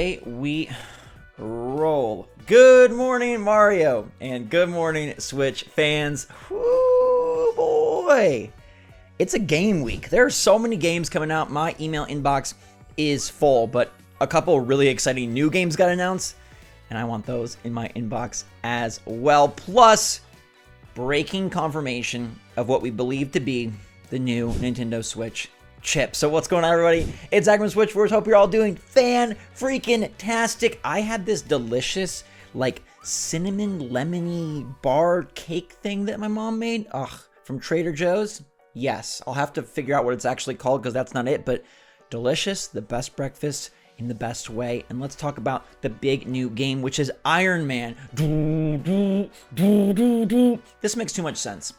away we roll. Good morning, Mario, and good morning, Switch fans. Whoo, boy. It's a game week. There are so many games coming out. My email inbox is full, but a couple really exciting new games got announced, and I want those in my inbox as well. Plus, breaking confirmation of what we believe to be the new Nintendo Switch chip. So what's going on, everybody? It's Zach from SwitchForce. Hope you're all doing fan-freaking-tastic. I had this delicious, like, cinnamon lemony bar cake thing that my mom made. From Trader Joe's. Yes, I'll have to figure out what it's actually called because that's not it, but delicious, the best breakfast in the best way. And let's talk about the big new game, which is Iron Man. This makes too much sense.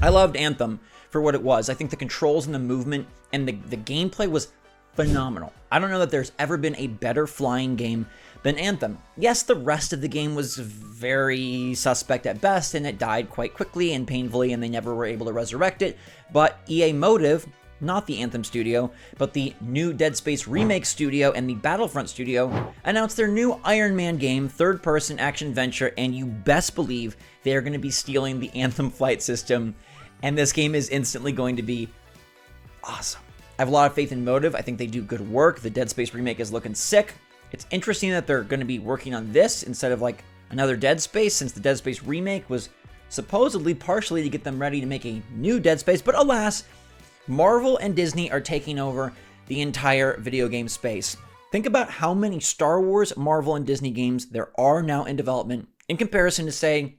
I loved Anthem for what it was. I think the controls and the movement and the gameplay was phenomenal. I don't know that there's ever been a better flying game than Anthem. Yes, the rest of the game was very suspect at best, and it died quite quickly and painfully, and they never were able to resurrect it. But EA Motive, not the Anthem studio, but the new Dead Space Remake studio and the Battlefront studio, announced their new Iron Man game, third-person action-adventure, and you best believe they are going to be stealing the Anthem flight system, and this game is instantly going to be awesome. I have a lot of faith in Motive. I think they do good work. The Dead Space Remake is looking sick. It's interesting that they're going to be working on this instead of like another Dead Space, since the Dead Space Remake was supposedly partially to get them ready to make a new Dead Space, but alas, Marvel and Disney are taking over the entire video game space. Think about how many Star Wars, Marvel, and Disney games there are now in development in comparison to, say,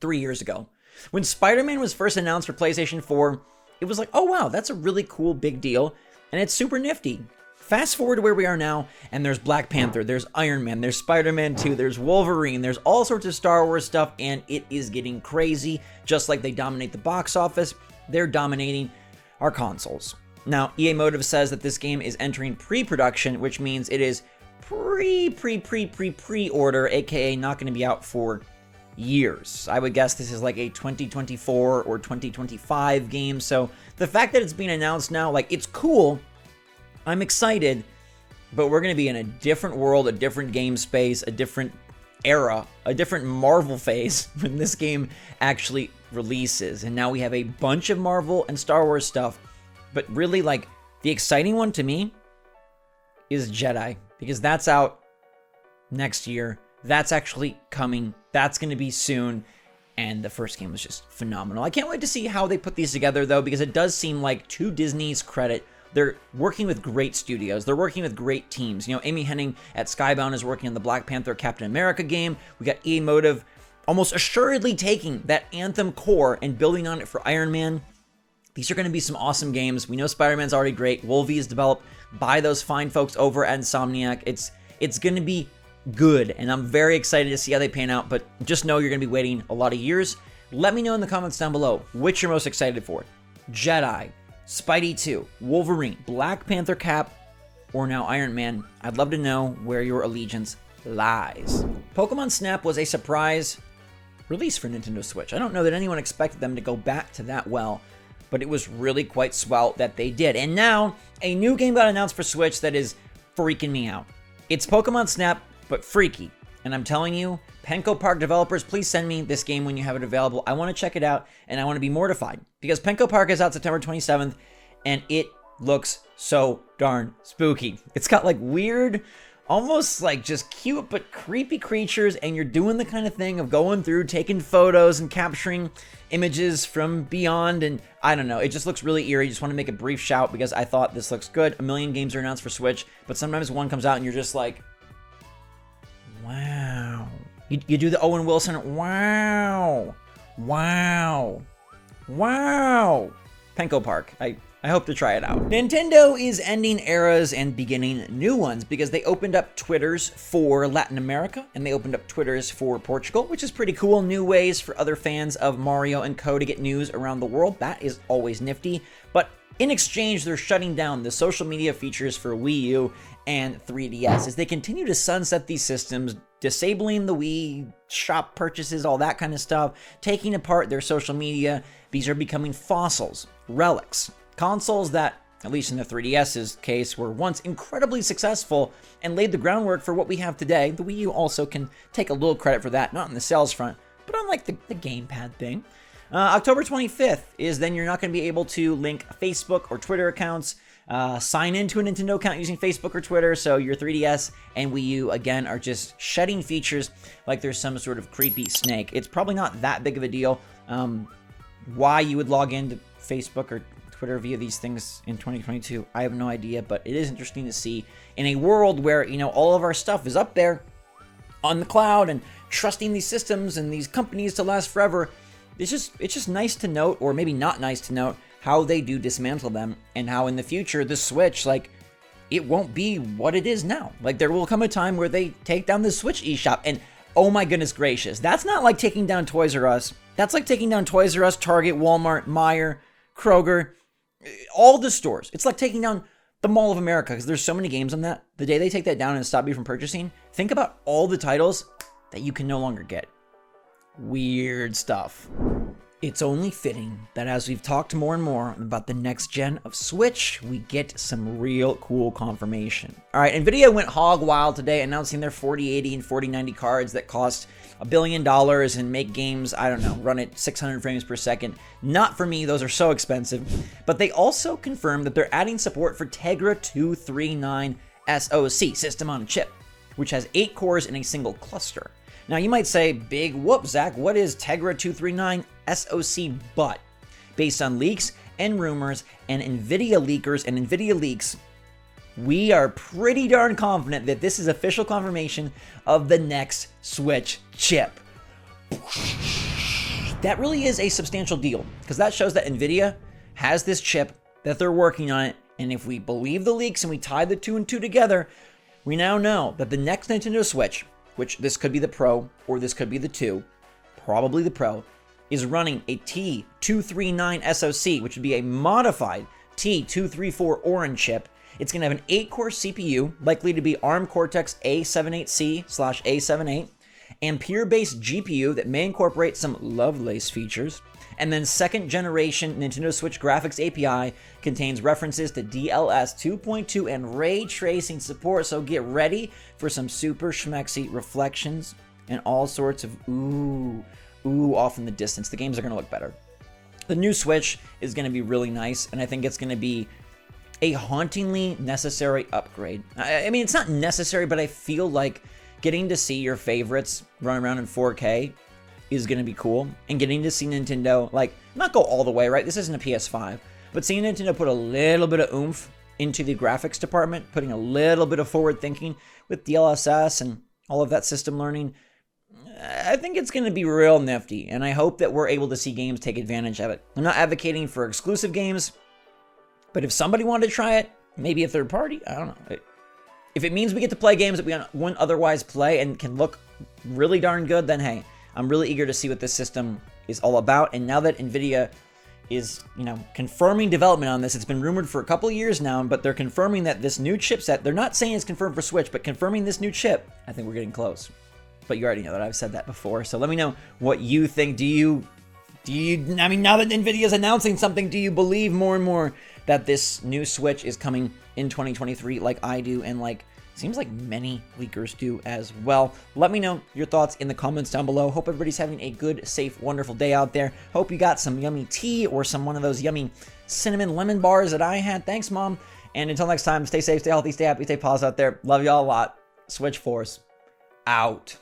3 years ago. When Spider-Man was first announced for PlayStation 4, it was like, oh wow, that's a really cool big deal, and it's super nifty. Fast forward to where we are now, and there's Black Panther, there's Iron Man, there's Spider-Man 2, there's Wolverine, there's all sorts of Star Wars stuff, and it is getting crazy. Just like they dominate the box office, they're dominating our consoles. Now, EA Motive says that this game is entering pre-production, which means it is pre-order, aka not going to be out for years. I would guess this is like a 2024 or 2025 game, so the fact that it's being announced now, like, it's cool. I'm excited, but we're going to be in a different world, a different game space, a different era, a different Marvel phase when this game actually releases. And now we have a bunch of Marvel and Star Wars stuff, but really, like, the exciting one to me is Jedi, because that's out next year. That's actually coming. That's going to be soon. And the first game was just phenomenal. I can't wait to see how they put these together, though, because it does seem like, to Disney's credit, they're working with great studios. They're working with great teams. You know, Amy Hennig at Skybound is working on the Black Panther Captain America game. We got EA Motive almost assuredly taking that Anthem core and building on it for Iron Man. These are going to be some awesome games. We know Spider-Man's already great. Wolvie is developed by those fine folks over at Insomniac. It's going to be good, and I'm very excited to see how they pan out, but just know you're going to be waiting a lot of years. Let me know in the comments down below which you're most excited for. Jedi, Spidey 2, Wolverine, Black Panther Cap, or now Iron Man. I'd love to know where your allegiance lies. Pokemon Snap was a surprise release for Nintendo Switch. I don't know that anyone expected them to go back to that well, but it was really quite swell that they did. And now, a new game got announced for Switch that is freaking me out. It's Pokemon Snap, but freaky. And I'm telling you, Penco Park developers, please send me this game when you have it available. I want to check it out, and I want to be mortified. Because Penco Park is out September 27th, and it looks so darn spooky. It's got like weird, almost like just cute but creepy creatures, and you're doing the kind of thing of going through, taking photos, and capturing images from beyond, and I don't know, it just looks really eerie. Just want to make a brief shout because I thought this looks good. A million games are announced for Switch, but sometimes one comes out and you're just like, wow. You do the Owen Wilson, wow, wow, wow. Penco Park. I hope to try it out. Nintendo is ending eras and beginning new ones because they opened up Twitters for Latin America and they opened up Twitters for Portugal, which is pretty cool. New ways for other fans of Mario and co to get news around the world. That is always nifty. But in exchange, they're shutting down the social media features for Wii U and 3DS as they continue to sunset these systems, disabling the Wii shop purchases, all that kind of stuff, taking apart their social media. These are becoming fossils, relics, consoles that at least in the 3DS's case, were once incredibly successful and laid the groundwork for what we have today. The Wii U also can take a little credit for that, not on the sales front, but on like the gamepad thing. October 25th is then you're not going to be able to link Facebook or Twitter accounts, sign into a Nintendo account using Facebook or Twitter, so your 3DS and Wii U, again, are just shedding features like there's some sort of creepy snake. It's probably not that big of a deal. Why you would log into Facebook or Twitter via these things in 2022, I have no idea, but it is interesting to see in a world where, you know, all of our stuff is up there on the cloud and trusting these systems and these companies to last forever. It's just nice to note, or maybe not nice to note, how they do dismantle them and how in the future the Switch, like, it won't be what it is now. Like, there will come a time where they take down the Switch eShop, and oh my goodness gracious, that's not like taking down Toys R Us. That's like taking down Toys R Us, Target, Walmart, Meijer, Kroger, all the stores. It's like taking down the Mall of America, because there's so many games on that. The day they take that down and stop you from purchasing, think about all the titles that you can no longer get. Weird stuff. It's only fitting that as we've talked more and more about the next gen of Switch, we get some real cool confirmation. All right, NVIDIA went hog wild today, announcing their 4080 and 4090 cards that cost $1 billion and make games, I don't know, run at 600 frames per second. Not for me, those are so expensive. But they also confirmed that they're adding support for Tegra 239 SoC, system on a chip, which has 8 cores in a single cluster. Now you might say, big whoop, Zach, what is Tegra 239 SoC? But based on leaks and rumors and NVIDIA leakers and NVIDIA leaks, we are pretty darn confident that this is official confirmation of the next Switch chip. That really is a substantial deal, because that shows that NVIDIA has this chip, that they're working on it, and if we believe the leaks and we tie the 2 and 2 together, we now know that the next Nintendo Switch, which this could be the Pro or this could be the 2, probably the Pro, is running a T239 SoC, which would be a modified T234 Orin chip. It's going to have an 8-core CPU, likely to be ARM Cortex-A78C/A78, Ampere-based GPU that may incorporate some Lovelace features. And then second generation Nintendo Switch graphics API contains references to DLS 2.2 and ray tracing support, so get ready for some super schmexy reflections and all sorts of ooh off in the distance. The games are going to look better. The new Switch is going to be really nice, and I think it's going to be a hauntingly necessary upgrade. I mean, it's not necessary, but I feel like getting to see your favorites run around in 4K is going to be cool, and getting to see Nintendo, like, not go all the way, right? This isn't a PS5, but seeing Nintendo put a little bit of oomph into the graphics department, putting a little bit of forward thinking with DLSS and all of that system learning, I think it's going to be real nifty, and I hope that we're able to see games take advantage of it. I'm not advocating for exclusive games, but if somebody wanted to try it, maybe a third party, I don't know. If it means we get to play games that we wouldn't otherwise play and can look really darn good, then hey, I'm really eager to see what this system is all about. And now that NVIDIA is, confirming development on this, it's been rumored for a couple of years now, but they're confirming that this new chipset, they're not saying it's confirmed for Switch, but confirming this new chip, I think we're getting close. But you already know that I've said that before, so let me know what you think. Do you, I mean, now that NVIDIA is announcing something, do you believe more and more that this new Switch is coming in 2023 like I do, and like seems like many leakers do as well? Let me know your thoughts in the comments down below. Hope everybody's having a good, safe, wonderful day out there. Hope you got some yummy tea or one of those yummy cinnamon lemon bars that I had. Thanks, Mom. And until next time, stay safe, stay healthy, stay happy, stay positive out there. Love y'all a lot. SwitchForce out.